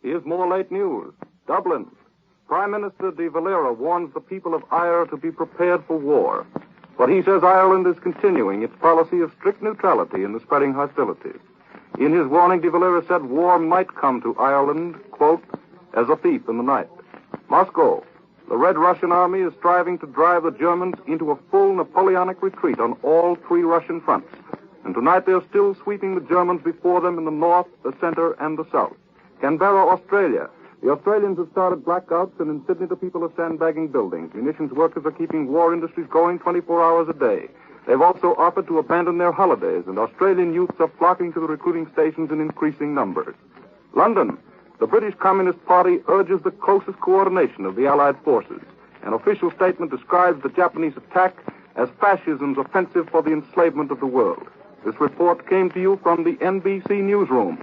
Here's more late news. Dublin. Prime Minister de Valera warns the people of Ireland to be prepared for war. But he says Ireland is continuing its policy of strict neutrality in the spreading hostilities. In his warning, de Valera said war might come to Ireland, quote, as a thief in the night. Moscow. The Red Russian army is striving to drive the Germans into a full Napoleonic retreat on all three Russian fronts. And tonight they're still sweeping the Germans before them in the north, the center, and the south. Canberra, Australia. The Australians have started blackouts, and in Sydney the people are sandbagging buildings. Munitions workers are keeping war industries going 24 hours a day. They've also offered to abandon their holidays, and Australian youths are flocking to the recruiting stations in increasing numbers. London. The British Communist Party urges the closest coordination of the Allied forces. An official statement describes the Japanese attack as fascism's offensive for the enslavement of the world. This report came to you from the NBC newsroom.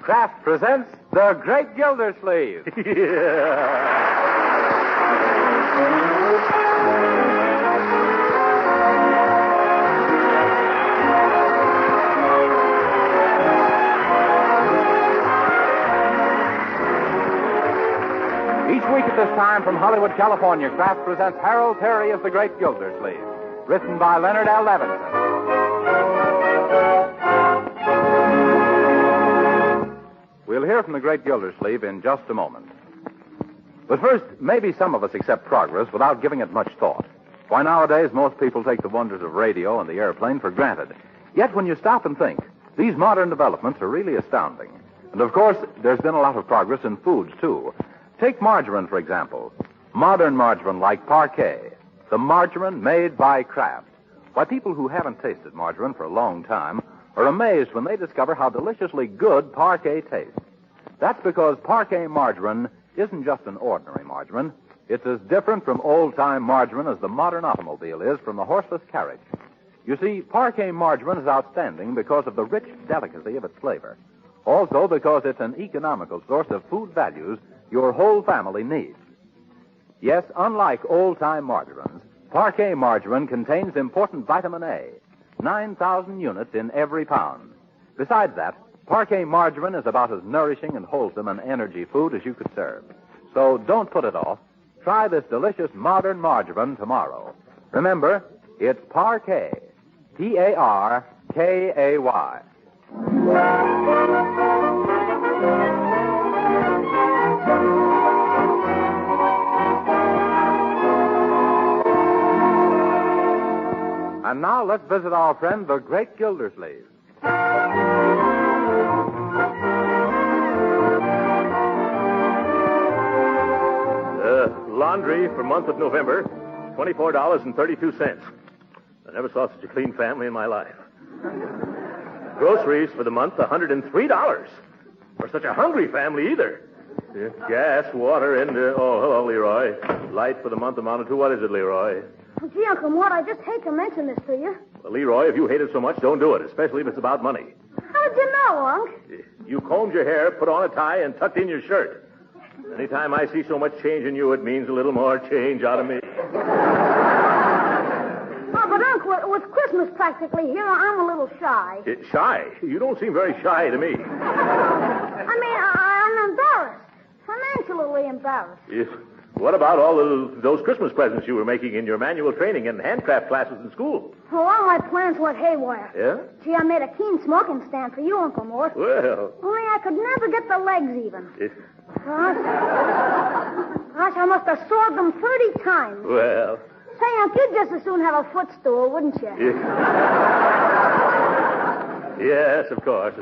Kraft presents The Great Gildersleeve. Each week at this time from Hollywood, California, Kraft presents Harold Peary as The Great Gildersleeve, written by Leonard L. Levinson. We'll hear from the Great Gildersleeve in just a moment. But first, maybe some of us accept progress without giving it much thought. Why, nowadays, most people take the wonders of radio and the airplane for granted. Yet, when you stop and think, these modern developments are really astounding. And, of course, there's been a lot of progress in foods, too. Take margarine, for example. Modern margarine like Parquet. The margarine made by Kraft. Why, people who haven't tasted margarine for a long time are amazed when they discover how deliciously good Parquet tastes. That's because Parquet margarine isn't just an ordinary margarine. It's as different from old-time margarine as the modern automobile is from the horseless carriage. You see, Parquet margarine is outstanding because of the rich delicacy of its flavor. Also because it's an economical source of food values your whole family needs. Yes, unlike old-time margarines, Parquet margarine contains important vitamin A, 9,000 units in every pound. Besides that, Parquet margarine is about as nourishing and wholesome an energy food as you could serve. So don't put it off. Try this delicious modern margarine tomorrow. Remember, it's Parquet. P-A-R-K-A-Y. And now let's visit our friend, the Great Gildersleeve. Laundry for month of November, $24.32. I never saw such a clean family in my life. Groceries for the month, $103. For such a hungry family, either. Gas, water, and... hello, Leroy. Light for the month amounted to... What is it, Leroy? Oh, gee, Uncle Mort, I just hate to mention this to you. Well, Leroy, if you hate it so much, don't do it, especially if it's about money. How did you know, Unc? You combed your hair, put on a tie, and tucked in your shirt. Anytime I see so much change in you, it means a little more change out of me. Oh, but, Unc, with Christmas practically here, I'm a little shy. Shy? You don't seem very shy to me. I mean, I'm embarrassed. Financially embarrassed. What about all those Christmas presents you were making in your manual training and handcraft classes in school? Well, all my plans went haywire. Yeah? Gee, I made a keen smoking stand for you, Uncle Mort. Well... Only I could never get the legs even. Gosh, I must have sawed them 30 times. Well... Say, Unc, you'd just as soon have a footstool, wouldn't you? Yes, of course.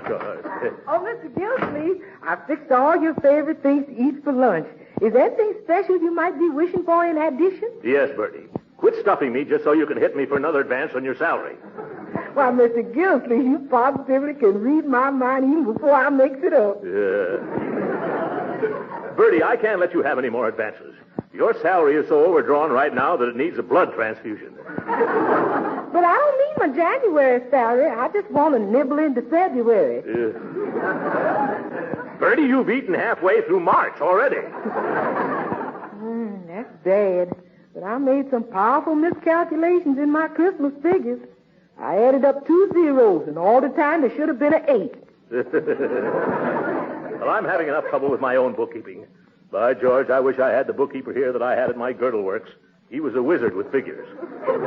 Oh, Mr. Gildersleeve, I fixed all your favorite things to eat for lunch. Is there anything special you might be wishing for in addition? Yes, Bertie. Quit stuffing me just so you can hit me for another advance on your salary. Why, Mr. Gildersleeve, you positively can read my mind even before I mix it up. Yeah. Bertie, I can't let you have any more advances. Your salary is so overdrawn right now that it needs a blood transfusion. But I don't need my January salary. I just want to nibble into February. Bertie, you've eaten halfway through March already. That's bad. But I made some powerful miscalculations in my Christmas figures. I added up 2 zeros, and all the time there should have been an 8. Well, I'm having enough trouble with my own bookkeeping. By George, I wish I had the bookkeeper here that I had at my girdle works. He was a wizard with figures. Hello,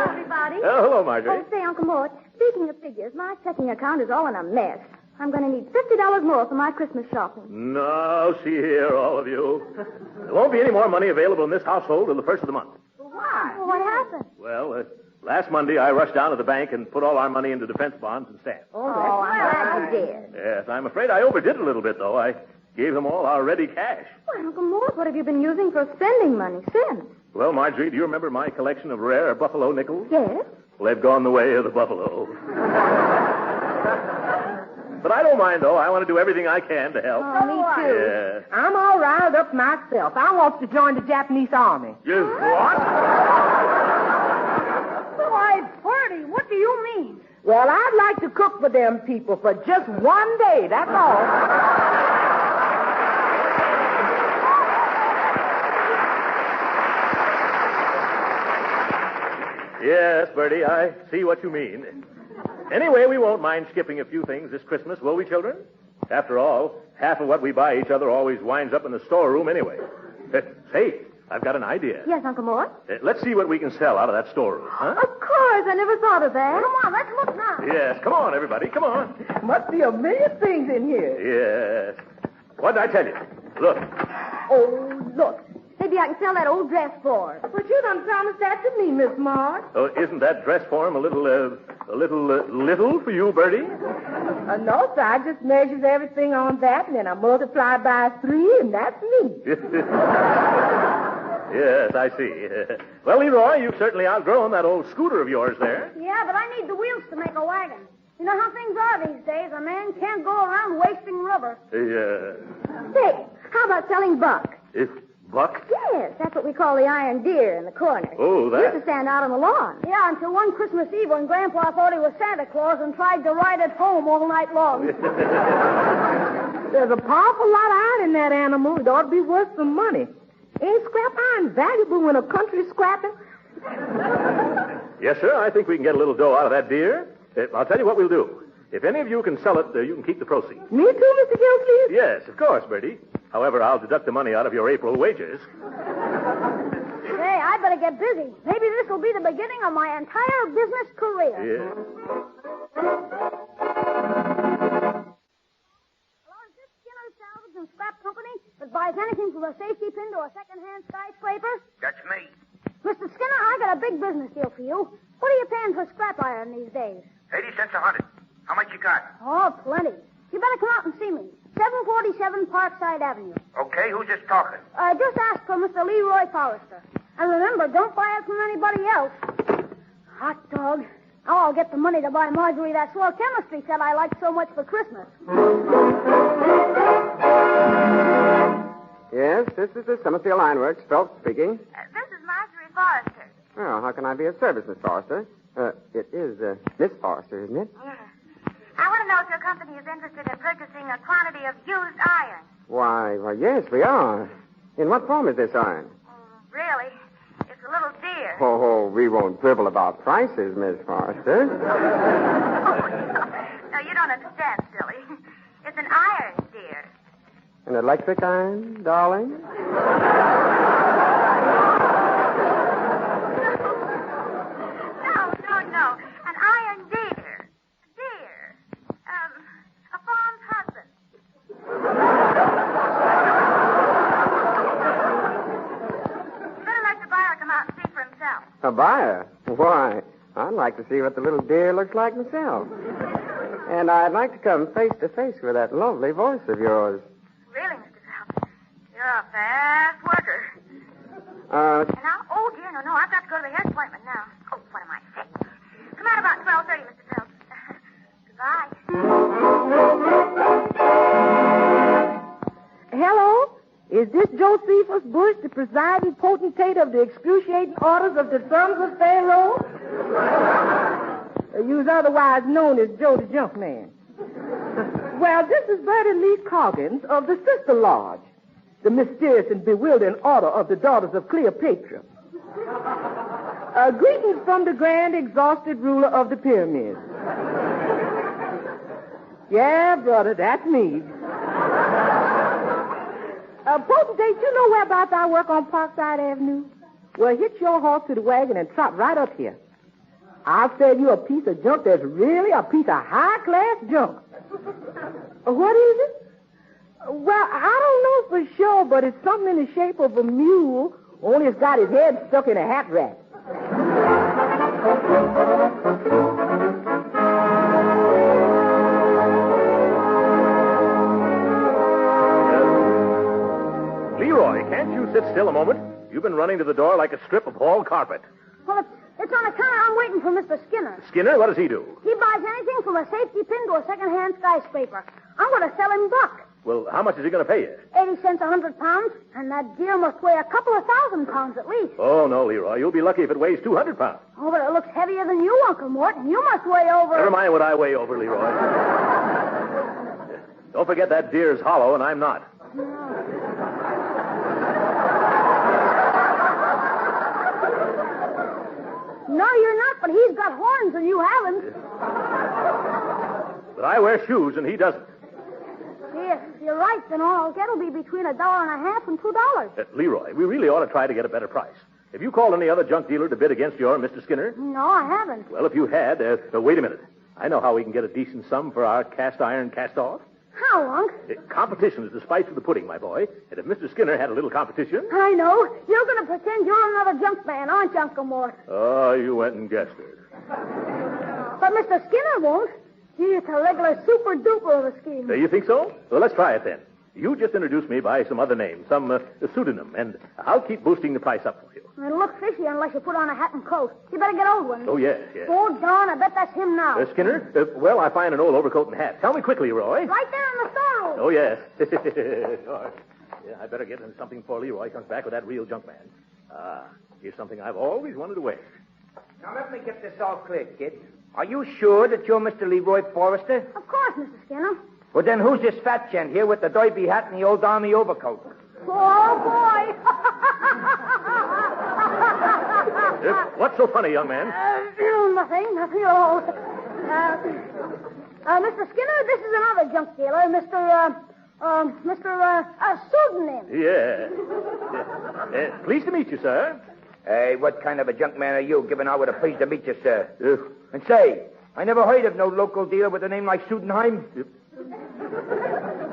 everybody. Oh, hello, Marjorie. Oh, say, Uncle Mort, speaking of figures, my checking account is all in a mess. I'm going to need $50 more for my Christmas shopping. No, see here, all of you. There won't be any more money available in this household till the first of the month. Why? Well, what happened? Well, last Monday I rushed down to the bank and put all our money into defense bonds and stamps. Oh, I'm glad you did. Yes, I'm afraid I overdid a little bit, though. I gave them all our ready cash. Well, Uncle Mort, what have you been using for spending money since? Well, Marjorie, do you remember my collection of rare buffalo nickels? Yes. Well, they've gone the way of the buffalo. But I don't mind, though. I want to do everything I can to help. Oh, me too. Yeah. I'm all riled up myself. I want to join the Japanese army. You what? Why, Bertie, what do you mean? Well, I'd like to cook for them people for just one day, that's all. Yes, Bertie, I see what you mean. Anyway, we won't mind skipping a few things this Christmas, will we, children? After all, half of what we buy each other always winds up in the storeroom anyway. Say, I've got an idea. Yes, Uncle Mort? Let's see what we can sell out of that storeroom, huh? Of course, I never thought of that. Come on, let's look now. Yes, come on, everybody, come on. Must be a million things in here. Yes. What did I tell you? Look. Oh, look. Maybe I can sell that old dress for her. But you done promised that to me, Miss Marge. Oh, isn't that dress form a little little for you, Bertie? No, sir. I just measures everything on that, and then I multiply by 3, and that's me. Yes, I see. Well, Leroy, you've certainly outgrown that old scooter of yours there. Yeah, but I need the wheels to make a wagon. You know how things are these days. A man can't go around wasting rubber. Yeah. Say, how about selling buck? Buck? Yes, that's what we call the iron deer in the corner. Oh, that. It used to stand out on the lawn. Yeah, until one Christmas Eve when Grandpa thought he was Santa Claus and tried to ride it home all night long. There's a powerful lot of iron in that animal. It ought to be worth some money. Ain't scrap iron valuable when a country's scrapping? Yes, sir. I think we can get a little dough out of that deer. I'll tell you what we'll do. If any of you can sell it, you can keep the proceeds. Me too, Mr. Gildersleeve? Yes, of course, Bertie. However, I'll deduct the money out of your April wages. Hey, I better get busy. Maybe this will be the beginning of my entire business career. Yeah. Hello, is this Skinner Salvage and Scrap Company that buys anything from a safety pin to a second-hand skyscraper? That's me. Mr. Skinner, I got a big business deal for you. What are you paying for scrap iron these days? 80 cents a hundred. How much you got? Oh, plenty. You better come out and see me. 747 Parkside Avenue. Okay, who's just talking? Just ask for Mr. Leroy Forrester. And remember, don't buy it from anybody else. Hot dog. Now I'll get the money to buy Marjorie that swell chemistry set I liked so much for Christmas. Yes, this is the Summerfield Ironworks. Phelps speaking. This is Marjorie Forrester. Well, how can I be of service, Miss Forrester? It is Miss Forrester, isn't it? Yes. I want to know if your company is interested in purchasing a quantity of used iron. Why, yes, we are. In what form is this iron? Really? It's a little dear. Oh, we won't quibble about prices, Miss Forrester. No, you don't understand, silly. It's an iron deer. An electric iron, darling? No. An iron deer. Deer. A farm's husband. You better let the buyer come out and see for himself. A buyer? Why, I'd like to see what the little deer looks like myself. And I'd like to come face to face with that lovely voice of yours. Really, Mr. Phelps? You're a fast worker. And now, oh, dear, no, I've got to go to the hair appointment now. Oh, what am I saying? Come out about 12:30, Mr. Phelps. Goodbye. Hello? Is this Josephus Bush, the presiding potentate of the excruciating orders of the sons of Pharaoh? You's otherwise known as Joe the Junkman. Well, this is Bertie Lee Coggins of the Sister Lodge, the mysterious and bewildering order of the daughters of Cleopatra. Greetings from the grand exhausted ruler of the pyramids. Yeah, brother, that's me. Potentate, you know whereabouts I work on Parkside Avenue? Well, hitch your horse to the wagon and trot right up here. I'll sell you a piece of junk that's really a piece of high-class junk. What is it? Well, I don't know for sure, but it's something in the shape of a mule, only it's got his head stuck in a hat rack. Leroy, can't you sit still a moment? You've been running to the door like a strip of hall carpet. Well, it's on account I'm waiting for Mr. Skinner. Skinner, what does he do? He buys anything from a safety pin to a second-hand skyscraper. I'm going to sell him buck. Well, how much is he going to pay you? 80 cents a 100 pounds, and that deer must weigh a couple of 1,000 pounds at least. Oh, no, Leroy. You'll be lucky if it weighs 200 pounds. Oh, but it looks heavier than you, Uncle Mort, and you must weigh over... Never mind what I weigh over, Leroy. Don't forget that deer's hollow, and I'm not. No, you're not, but he's got horns and you haven't. But I wear shoes, and he doesn't. Yes, you're right, then all I'll get will be between $1.50 and $2. Leroy, we really ought to try to get a better price. Have you called any other junk dealer to bid against your Mr. Skinner? No, I haven't. Well, if you had, wait a minute. I know how we can get a decent sum for our cast iron cast-off. How, Unc? Competition is the spice of the pudding, my boy. And if Mr. Skinner had a little competition... I know. You're going to pretend you're another junk man, aren't you, Uncle Mort? Oh, you went and guessed it. But Mr. Skinner won't. He's a regular super-duper of a scheme. You think so? Well, let's try it then. You just introduce me by some other name, some pseudonym, and I'll keep boosting the price up for you. It'll look fishy unless you put on a hat and coat. You better get old ones. Oh, yes, yes. Oh, darn, I bet that's him now. Skinner? Well, I find an old overcoat and hat. Tell me quickly, Roy. Right there in the storeroom. Oh, yes. Sure. Yeah, I better get him something before Leroy comes back with that real junk man. Here's something I've always wanted to wear. Now, let me get this all clear, kid. Are you sure that you're Mr. Leroy Forrester? Of course, Mr. Skinner. Well, then who's this fat gent here with the derby hat and the old army overcoat? Oh, boy. What's so funny, young man? Nothing at all. Mr. Skinner, this is another junk dealer, Mr. Pseudonym. Yeah. Pleased to meet you, sir. Hey, what kind of a junk man are you, giving out with a pleased to meet you, sir? And say, I never heard of no local dealer with a name like Sudenheim.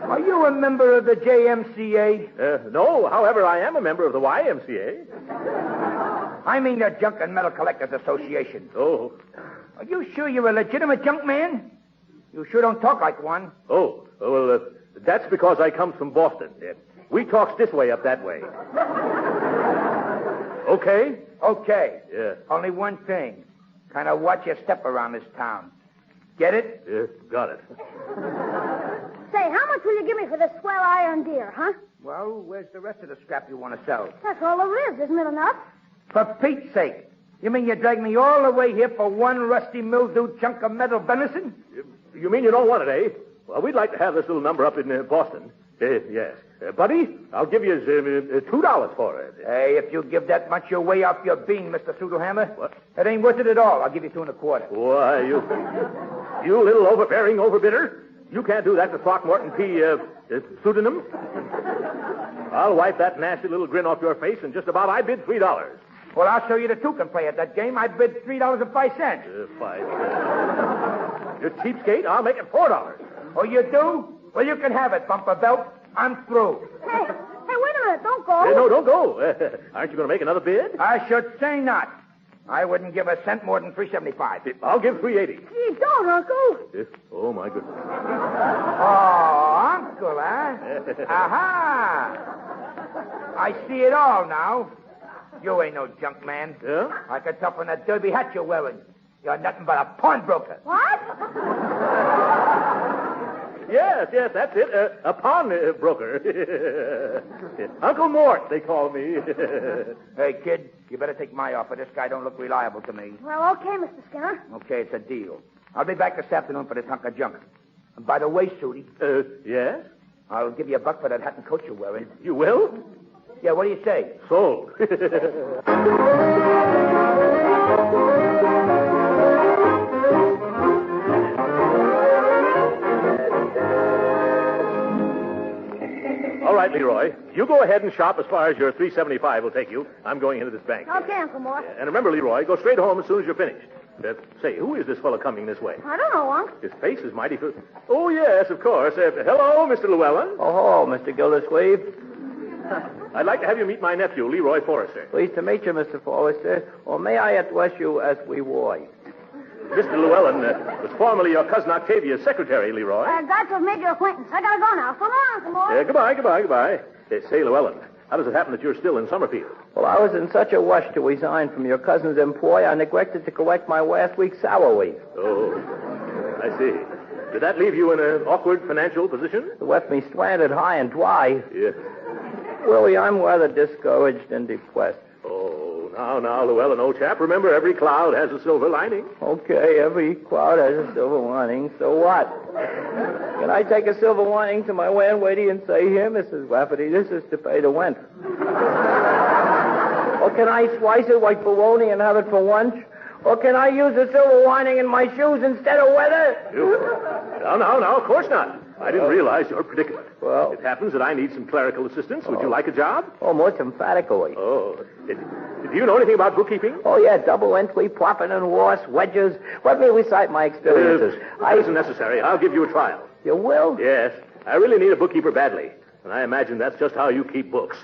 Are you a member of the JMCA? No, however, I am a member of the YMCA. I mean the Junk and Metal Collectors Association. Oh. Are you sure you're a legitimate junk man? You sure don't talk like one. Oh, well, that's because I come from Boston. We talks this way up that way. Okay? Okay. Yeah. Only one thing. Kind of watch your step around this town. Get it? Yeah, got it. Say, how much will you give me for this swell iron deer, huh? Well, where's the rest of the scrap you want to sell? That's all there is, isn't it enough? For Pete's sake. You mean you dragged me all the way here for one rusty mildewed chunk of metal venison? You mean you don't want it, eh? Well, we'd like to have this little number up in Boston. Yes. Buddy, I'll give you $2 for it. Hey, if you give that much, you're way off your bean, Mr. Pseudohammer. What? It ain't worth it at all. I'll give you 2 1/4. Why, you little overbearing overbidder. You can't do that to Throckmorton P, pseudonym. I'll wipe that nasty little grin off your face, and just about I bid $3. Well, I'll show you the two can play at that game. I bid $3.05. 5 cents. You cheapskate, I'll make it $4. Oh, you do? Well, you can have it, Bumper Belt. I'm through. Hey, wait a minute. Don't go. No, don't go. Aren't you going to make another bid? I should say not. I wouldn't give a cent more than $3.75. I'll give $3.80. Gee, don't, Uncle. Oh, my goodness. Oh, Uncle, huh? Aha! I see it all now. You ain't no junk man. Yeah? I can tell from that derby hat you're wearing. You're nothing but a pawnbroker. What? Yes, that's it. A pawnbroker. Uncle Mort, they call me. Hey, kid, you better take my offer. This guy don't look reliable to me. Well, okay, Mr. Skinner. Okay, it's a deal. I'll be back this afternoon for this hunk of junk. And by the way, Sooty. Yes? I'll give you $1 for that hat and coat you're wearing. You will? Yeah, what do you say? Sold. right, Leroy. You go ahead and shop as far as your $3.75 will take you. I'm going into this bank. Okay, Uncle Mort. And remember, Leroy, go straight home as soon as you're finished. Say, who is this fellow coming this way? I don't know, Unc. His face is mighty... Oh, yes, of course. Hello, Mr. Llewellyn. Oh, Mr. Gildersleeve. I'd like to have you meet my nephew, Leroy Forrester. Pleased to meet you, Mr. Forrester. Or may I address you as we boy? Mr. Llewellyn was formerly your cousin Octavia's secretary, Leroy. Glad to have made your acquaintance. I gotta go now. So long, Uncle Mort. Goodbye. Say, Llewellyn, how does it happen that you're still in Summerfield? Well, I was in such a rush to resign from your cousin's employ, I neglected to collect my last week's salary. Oh, I see. Did that leave you in an awkward financial position? It left me stranded high and dry. Yes. Willie, I'm rather discouraged and depressed. Oh, now, Llewellyn, old chap, remember every cloud has a silver lining. Okay, every cloud has a silver lining. So what? Can I take a silver lining to my landlady and say, here, Mrs. Rafferty, this is to pay the rent? Or can I slice it like bologna and have it for lunch? Or can I use the silver lining in my shoes instead of weather? No, of course not. I didn't realize your predicament. Well, it happens that I need some clerical assistance. Would you like a job? Oh, most emphatically. Oh. Do you know anything about bookkeeping? Oh, yeah, double entry, profit and loss, wedges. Let me recite my experiences. That isn't necessary. I'll give you a trial. You will? Yes. I really need a bookkeeper badly. And I imagine that's just how you keep books.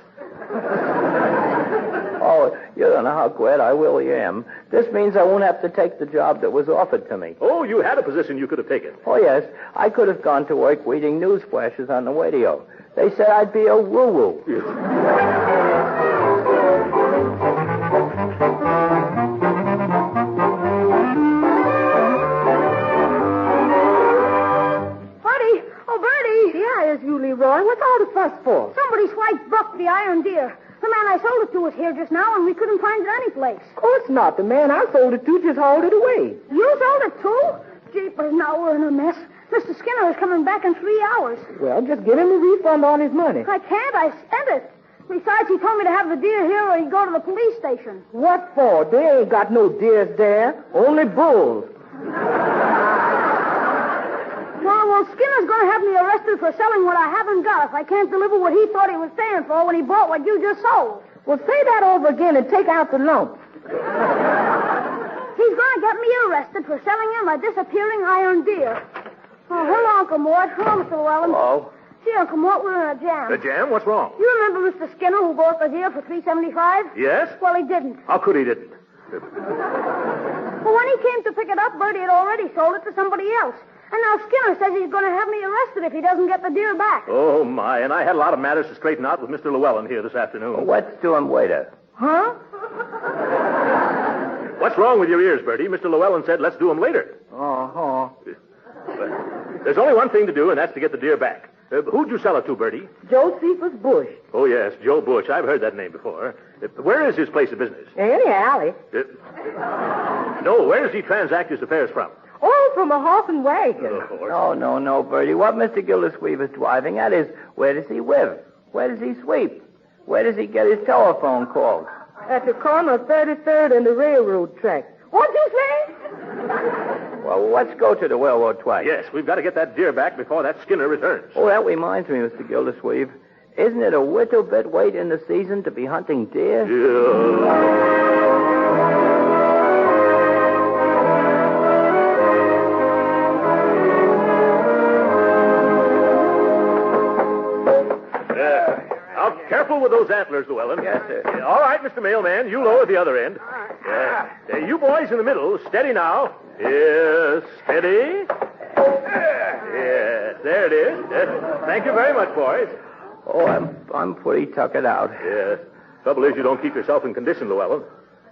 Oh, you don't know how glad I really am. This means I won't have to take the job that was offered to me. Oh, you had a position you could have taken. Oh, yes. I could have gone to work reading news flashes on the radio. They said I'd be a woo-woo. Bertie! Oh, Bertie! Yeah, it's you, Leroy. What's all the fuss for? Somebody swiped Buck, the iron deer. The man I sold it to was here just now, and we couldn't find it anyplace. Of course not. The man I sold it to just hauled it away. You sold it too? Jeepers, now we're in a mess. Mr. Skinner is coming back in 3 hours. Well, just give him a refund on his money. I can't. I spent it. Besides, he told me to have the deer here or he'd go to the police station. What for? There ain't got no deers there. Only bulls. Well, Skinner's going to have me arrested for selling what I haven't got if I can't deliver what he thought he was staying for when he bought what you just sold. Well, say that over again and take out the lump. He's going to get me arrested for selling him a disappearing iron deer. Oh, hello, Uncle Mort. Hello, Mr. Llewellyn. Hello. Gee, Uncle Mort, we're in a jam. A jam? What's wrong? You remember Mr. Skinner who bought the deer for $3.75? Yes? Well, he didn't. How could he didn't? Well, when he came to pick it up, Bertie had already sold it to somebody else. And now Skinner says he's going to have me arrested if he doesn't get the deer back. Oh, my. And I had a lot of matters to straighten out with Mr. Llewellyn here this afternoon. Well, what's doing waiter? Huh? What's wrong with your ears, Bertie? Mr. Llewellyn said let's do them later. Uh-huh. There's only one thing to do, and that's to get the deer back. Who'd you sell it to, Bertie? Josephus Bush. Oh, yes, Joe Bush. I've heard that name before. Where is his place of business? Any alley. No, where does he transact his affairs from? Oh, from a horse and wagon. No, Bertie. What Mr. Gildersleeve is driving at is, where does he live? Where does he sleep? Where does he get his telephone calls? At the corner of 33rd and the railroad track. What'd you say? Well, let's go to the railroad track. Yes, we've got to get that deer back before that Skinner returns. Oh, that reminds me, Mr. Gildersleeve. Isn't it a little bit late in the season to be hunting deer? Careful with those antlers, Llewellyn. Yes, sir. All right, Mr. Mailman, you lower at the other end. You boys in the middle, steady now. Yes, steady. Yes, there it is. Yes. Thank you very much, boys. Oh, I'm pretty tuckered out. Yes. Trouble is you don't keep yourself in condition, Llewellyn.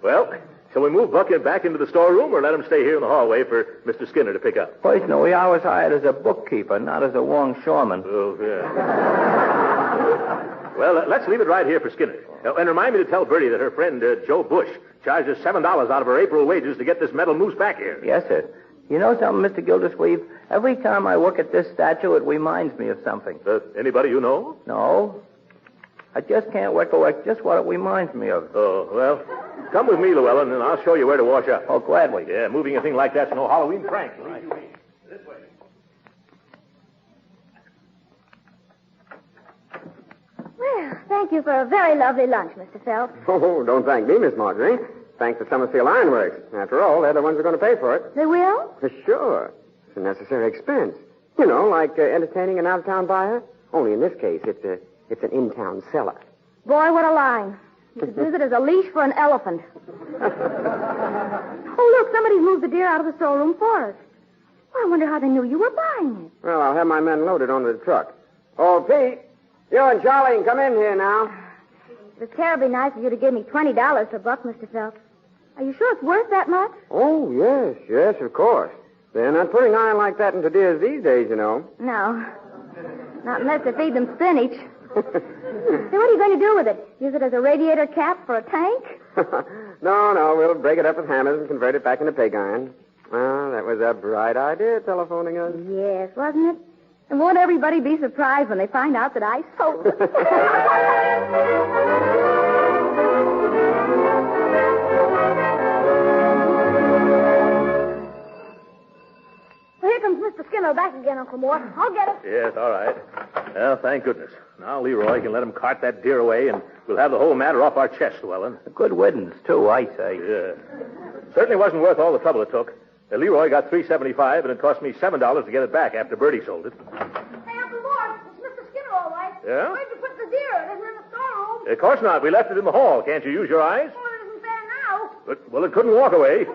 Well, shall we move Buck back into the storeroom or let him stay here in the hallway for Mr. Skinner to pick up? Personally, I was hired as a bookkeeper, not as a longshoreman. Oh, yeah. Well, let's leave it right here for Skinner. And remind me to tell Bertie that her friend, Joe Bush, charges $7 out of her April wages to get this metal moose back here. Yes, sir. You know something, Mr. Gildersleeve? Every time I look at this statue, it reminds me of something. Anybody you know? No. I just can't recollect just what it reminds me of. Oh, well, come with me, Llewellyn, and I'll show you where to wash up. Oh, gladly. Yeah, moving a thing like that's no Halloween prank. This way. thank you for a very lovely lunch, Mr. Phelps. Oh, don't thank me, Miss Marjorie. Thanks to Summerfield Ironworks. After all, they're the ones who are going to pay for it. They will? Sure. It's a necessary expense. You know, like entertaining an out-of-town buyer. Only in this case, it's an in-town seller. Boy, what a line. You could use it as a leash for an elephant. Oh, look, somebody's moved the deer out of the storeroom for us. Well, I wonder how they knew you were buying it. Well, I'll have my men load it onto the truck. Oh, Pete, you and Charlie can come in here now. It was terribly nice of you to give me $20 for Buck, Mr. Phelps. Are you sure it's worth that much? Oh, yes, of course. They're not putting iron like that into deers these days, you know. No. Not unless they feed them spinach. So what are you going to do with it? Use it as a radiator cap for a tank? No, we'll break it up with hammers and convert it back into pig iron. Well, that was a bright idea, telephoning us. Yes, wasn't it? And won't everybody be surprised when they find out that I sold it? Well, here comes Mr. Skinner back again, Uncle Mort. I'll get it. Yes, all right. Well, thank goodness. Now Leroy can let him cart that deer away, and we'll have the whole matter off our chest, Llewellyn. A good widdance, too, I say. Yeah. Certainly wasn't worth all the trouble it took. Leroy got $3.75, and it cost me $7 to get it back after Bertie sold it. Hey, Uncle Mort, it's Mr. Skinner, all right. Yeah? Where'd you put the deer? It isn't in the storeroom. Of course not. We left it in the hall. Can't you use your eyes? Well, it isn't there now. Well, it couldn't walk away.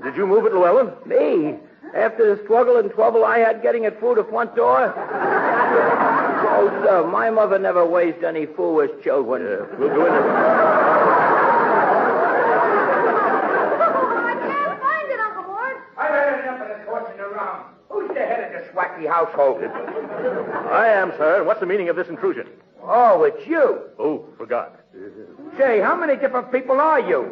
Did you move it, Llewellyn? Me? After the struggle and trouble I had getting it through the front door? Oh, sir, my mother never raised any foolish children. Yeah, we'll go in there. I can't find it, Uncle Mort. I've had enough of this horsing around. Who's the head of this wacky household? I am, sir. What's the meaning of this intrusion? Oh, it's you. Oh, forgot. Say, how many different people are you?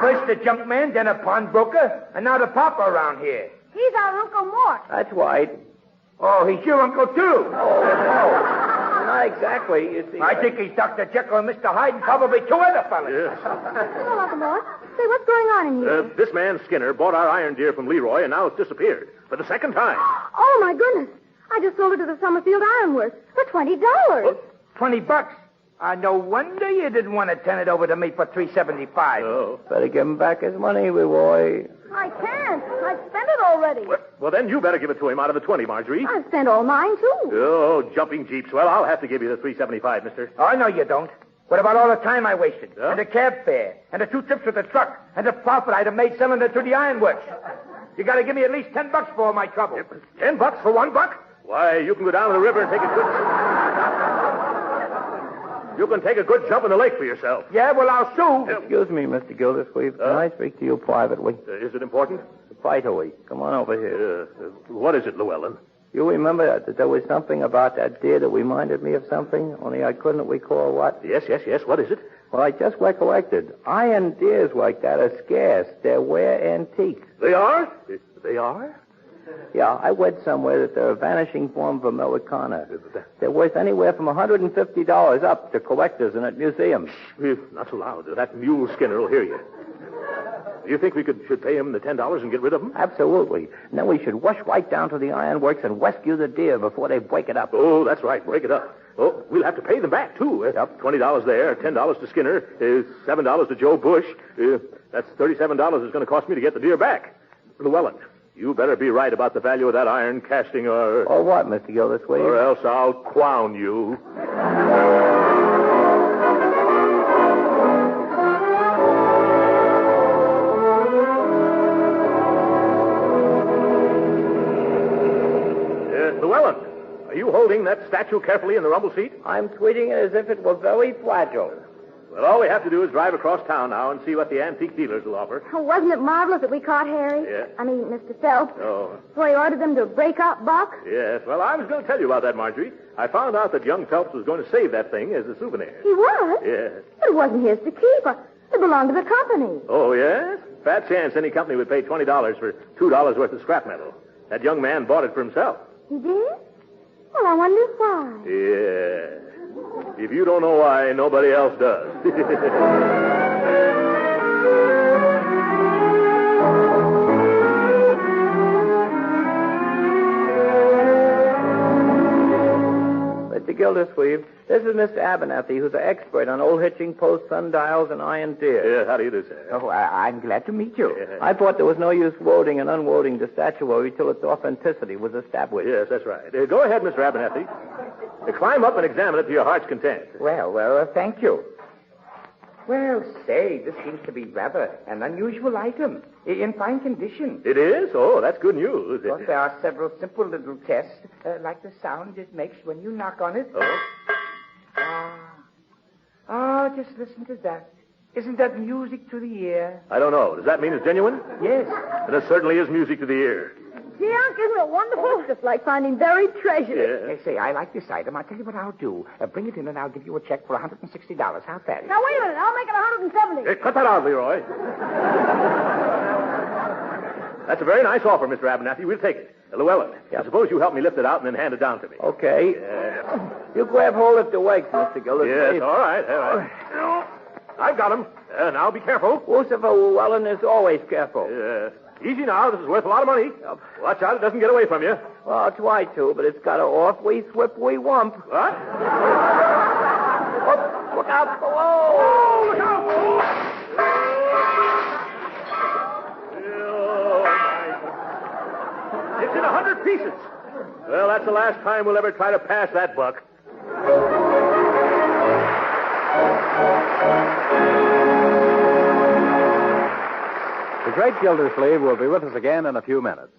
First the junk man, then a pawnbroker, and now the papa around here. He's our Uncle Mort. That's right. Oh, he's your uncle, too. Oh, no. Not exactly, you see. I think he's Dr. Jekyll and Mr. Hyde and probably two other fellas. Yes. Hello, Uncle Mort. Say, what's going on in here? This man, Skinner, bought our iron deer from Leroy, and now it's disappeared. For the second time. Oh, my goodness. I just sold it to the Summerfield Ironworks for $20. $20. No wonder you didn't want to turn it over to me for $3.75. Oh. Better give him back his money, Leroy. I can't. I've spent it already. Well, then you better give it to him out of the 20, Marjorie. I've spent all mine, too. Oh, jumping jeeps. Well, I'll have to give you the $3.75, mister. Oh, no, you don't. What about all the time I wasted? Yeah? And the cab fare? And the 2 trips with the truck? And the profit I'd have made selling it to the ironworks? You got to give me at least $10 for all my trouble. $10 for $1? Why, you can go down to the river and take a good... You can take a good jump in the lake for yourself. Yeah, well, I'll sue. Excuse me, Mr. Gildersleeve. Can I speak to you privately? Is it important? Vitally. Come on over here. What is it, Llewellyn? You remember that there was something about that deer that reminded me of something, only I couldn't recall what? Yes. What is it? Well, I just recollected. Iron deers like that are scarce. They're rare antiques. They are? They are? Yeah, I read somewhere that they're a vanishing form of Americana. They're worth anywhere from $150 up to collectors and at museums. Not so loud. That mule Skinner will hear you. Do you think we should pay him the $10 and get rid of him? Absolutely. And then we should rush right down to the ironworks and rescue the deer before they break it up. Oh, that's right. Break it up. Oh, we'll have to pay them back, too. Yep. $20 there, $10 to Skinner, $7 to Joe Bush. That's $37 it's going to cost me to get the deer back. Llewellyn, you better be right about the value of that iron casting Or what, Mr. Gildersleeve? Or else I'll clown you. Llewellyn, are you holding that statue carefully in the rumble seat? I'm treating it as if it were very fragile. Well, all we have to do is drive across town now and see what the antique dealers will offer. Oh, wasn't it marvelous that we caught Harry? Yeah. I mean, Mr. Phelps. Oh. So he ordered them to break up Buck? Yes. Well, I was going to tell you about that, Marjorie. I found out that young Phelps was going to save that thing as a souvenir. He was? Yes. But it wasn't his to keep. It belonged to the company. Oh, yes? Fat chance any company would pay $20 for $2 worth of scrap metal. That young man bought it for himself. He did? Well, I wonder why. Yeah. If you don't know why, nobody else does. Mr. Gildersleeve. This is Mr. Abernathy, who's an expert on old hitching posts, sundials, and iron deer. Yeah, how do you do, sir? Oh, I'm glad to meet you. Yeah. I thought there was no use woading and unwoading the statuary till its authenticity was established. Yes, that's right. Go ahead, Mr. Abernathy. Climb up and examine it to your heart's content. Well, thank you. Well, say, this seems to be rather an unusual item. In fine condition. It is? Oh, that's good news. Of course, there are several simple little tests, like the sound it makes when you knock on it. Oh? Oh, just listen to that. Isn't that music to the ear? I don't know. Does that mean it's genuine? Yes. And it certainly is music to the ear. Gee, Unc, isn't it wonderful? It's just like finding buried treasure. Yeah. Hey, say, I like this item. I'll tell you what I'll do. Bring it in and I'll give you a check for $160. How's that? Now, wait a minute. I'll make it 170. Hey, cut that out, Leroy. That's a very nice offer, Mr. Abernathy. We'll take it. Llewellyn, I suppose you help me lift it out and then hand it down to me. Okay. Yeah. You grab hold of the wakes, Mr. Gildersleeve. Yes, all right, all right. I've got him. Now, be careful. Lucifer Llewellyn is always careful. Easy now. This is worth a lot of money. Watch out it doesn't get away from you. Well, I'll try to, but it's got an awfully slippery wump. What? Oh, look out below! Oh, look out! It's in 100 pieces. Well, that's the last time we'll ever try to pass that buck. The Great Gildersleeve will be with us again in a few minutes.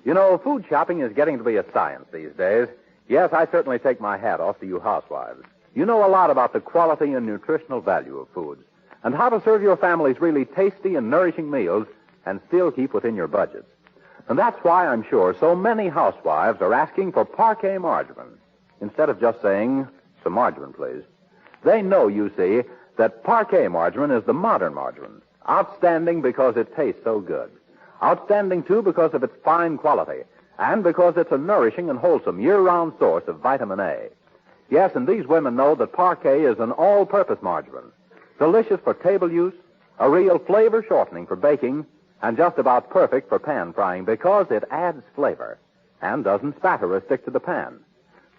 You know, food shopping is getting to be a science these days. Yes, I certainly take my hat off to you housewives. You know a lot about the quality and nutritional value of foods and how to serve your families really tasty and nourishing meals and still keep within your budgets. And that's why I'm sure so many housewives are asking for parquet margarine instead of just saying, some margarine, please. They know, you see, that parquet margarine is the modern margarine. Outstanding because it tastes so good. Outstanding, too, because of its fine quality and because it's a nourishing and wholesome year-round source of vitamin A. Yes, and these women know that parquet is an all-purpose margarine. Delicious for table use, a real flavor shortening for baking, and just about perfect for pan frying because it adds flavor and doesn't spatter or stick to the pan.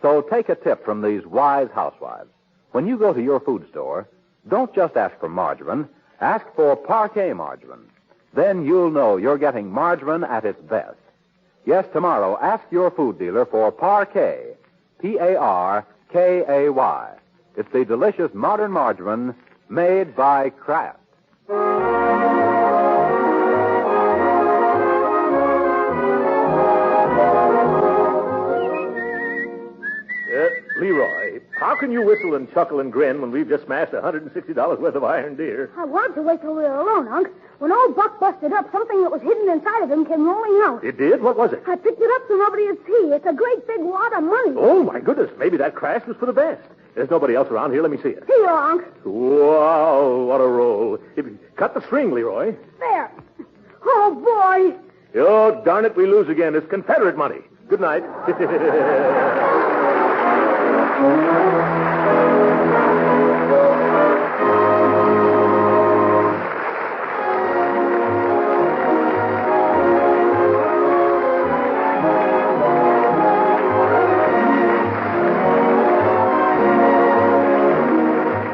So take a tip from these wise housewives. When you go to your food store, don't just ask for margarine, ask for parquet margarine. Then you'll know you're getting margarine at its best. Yes, tomorrow, ask your food dealer for parquet, Parkay. It's the delicious modern margarine made by Kraft. Leroy, how can you whistle and chuckle and grin when we've just smashed $160 worth of iron deer? I wanted to wait till we were alone, Unc. When old Buck busted up, something that was hidden inside of him came rolling out. It did? What was it? I picked it up so nobody would see. It's a great big wad of money. Oh, my goodness. Maybe that crash was for the best. There's nobody else around here. Let me see it. Here you are, Unc. Wow, what a roll. Cut the string, Leroy. There. Oh, boy. Oh, darn it, we lose again. It's Confederate money. Good night.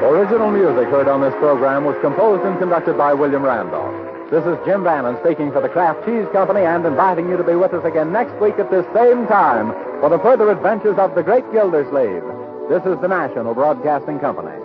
Original music heard on this program was composed and conducted by William Randolph. This is Jim Bannon speaking for the Kraft Cheese Company and inviting you to be with us again next week at this same time for the further adventures of the Great Gildersleeve. This is the National Broadcasting Company.